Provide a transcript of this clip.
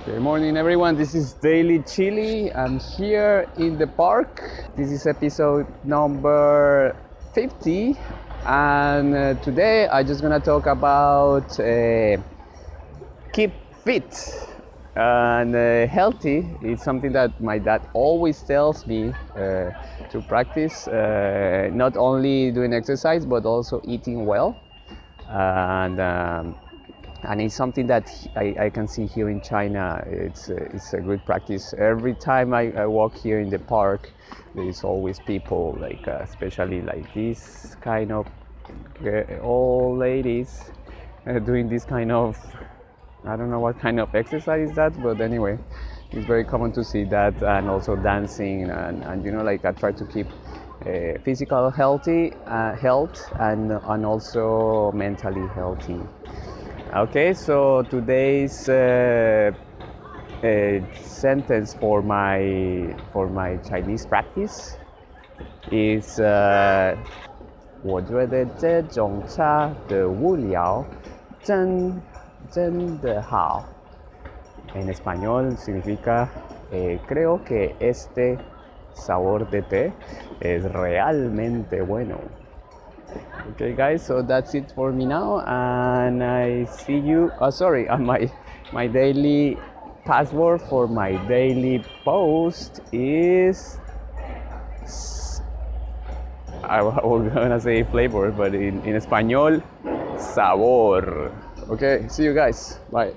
Good morning, everyone. This is DailyChilli. I'm here in the park. This is episode number 50, and today I'm just gonna talk about keep fit and healthy. It's something that my dad always tells me to practice, not only doing exercise but also eating well, and it's something that I can see here in China. It's a good practice. Every time I walk here in the park, there is always people, like especially like this kind of old ladies doing this kind of, I don't know what kind of exercise is that, but anyway, it's very common to see that, and also dancing, and you know, like I try to keep physical health and also mentally healthy. Okay, so today's sentence for my Chinese practice is 我觉得这种茶的无聊真的好. En español significa creo que este sabor de té es realmente bueno. Okay, guys, so that's it for me now, and I see you. My daily password for my daily post is, I was gonna say flavor, but in español, sabor. Okay, see you guys. Bye.